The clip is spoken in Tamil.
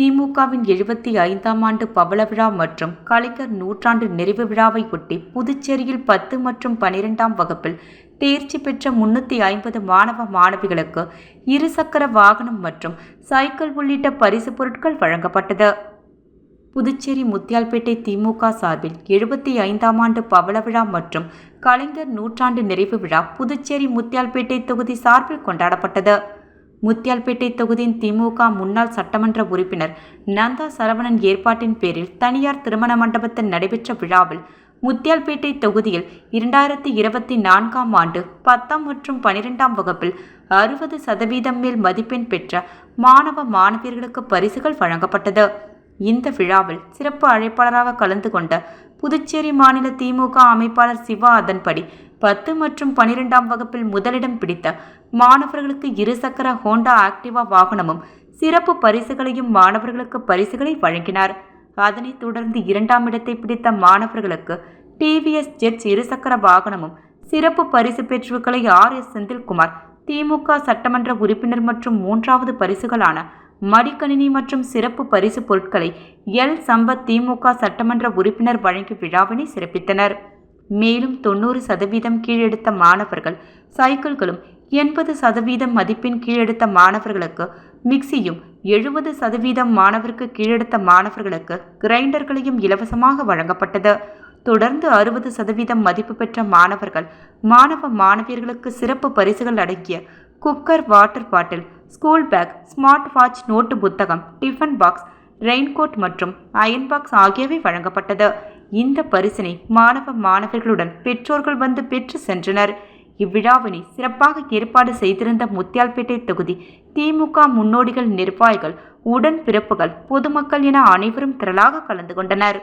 திமுகவின் 75ஆம் ஆண்டு பவள விழா மற்றும் கலைஞர் நூற்றாண்டு நிறைவு விழாவை ஒட்டி புதுச்சேரியில் 10 மற்றும் 12ஆம் வகுப்பில் தேர்ச்சி பெற்ற 350 மாணவ மாணவிகளுக்கு இருசக்கர வாகனம் மற்றும் சைக்கிள் உள்ளிட்ட பரிசு பொருட்கள் வழங்கப்பட்டது. புதுச்சேரி முத்தியால்பேட்டை திமுக சார்பில் 75ஆம் ஆண்டு பவள விழா மற்றும் கலைஞர் நூற்றாண்டு நிறைவு விழா புதுச்சேரி முத்தியால்பேட்டை தொகுதி சார்பில் கொண்டாடப்பட்டது. முத்தியால்பேட்டை தொகுதியின் திமுக முன்னாள் சட்டமன்ற உறுப்பினர் நந்தா சரவணன் ஏற்பாட்டின் பேரில் தனியார் திருமண மண்டபத்தில் நடைபெற்ற விழாவில் முத்தியால்பேட்டை தொகுதியில் 2024ஆம் ஆண்டு 10ஆம் மற்றும் 12ஆம் வகுப்பில் 60% மேல் மதிப்பெண் பெற்ற மாணவ மாணவியர்களுக்கு பரிசுகள் வழங்கப்பட்டது. இந்த விழாவில் சிறப்பு அழைப்பாளராக கலந்து கொண்ட புதுச்சேரி மாநில திமுக அமைப்பாளர் சிவா அதன்படி 10 மற்றும் 12ஆம் வகுப்பில் முதலிடம் பிடித்த மாணவர்களுக்கு இருசக்கர ஹோண்டா ஆக்டிவா வாகனமும் சிறப்பு பரிசுகளையும் மாணவர்களுக்கு பரிசுகளை வழங்கினார். அதனைத் தொடர்ந்து 2ஆம் இடத்தை பிடித்த மாணவர்களுக்கு டிவிஎஸ் ஜெட்ஸ் இருசக்கர வாகனமும் சிறப்பு பரிசு பெற்றவர்களை எஸ் செந்தில்குமார் திமுக சட்டமன்ற உறுப்பினர் மற்றும் 3வது பரிசுகளான மடிக்கணினி மற்றும் சிறப்பு பரிசு பொருட்களை எல் சம்பத் திமுக சட்டமன்ற உறுப்பினர் வழங்கி விழாவினை சிறப்பித்தனர். மேலும் 90% கீழெடுத்த மாணவர்கள் சைக்கிள்களும் 80% மதிப்பெண் கீழெடுத்த மாணவர்களுக்கு மிக்சியும் 70% மாணவருக்கு கீழெடுத்த மாணவர்களுக்கு கிரைண்டர்களையும் இலவசமாக வழங்கப்பட்டது. தொடர்ந்து 60% மதிப்பு பெற்ற மாணவர்கள் மாணவ மாணவியர்களுக்கு சிறப்பு பரிசுகள் அடங்கிய cooker, water bottle, school bag, smart watch, note புத்தகம், டிஃபன் பாக்ஸ், ரெயின்கோட் மற்றும் அயன் பாக்ஸ் ஆகியவை வழங்கப்பட்டது. இந்த பரிசினை மாணவ மாணவர்களுடன் பெற்றோர்கள் வந்து பெற்று சென்றனர். இவ்விழாவினை சிறப்பாக ஏற்பாடு செய்திருந்த முத்தியால்பேட்டை தொகுதி திமுக முன்னோடிகள், நிர்வாகிகள், உடன்பிறப்புகள், பொதுமக்கள் என அனைவரும் திரளாக கலந்து கொண்டனர்.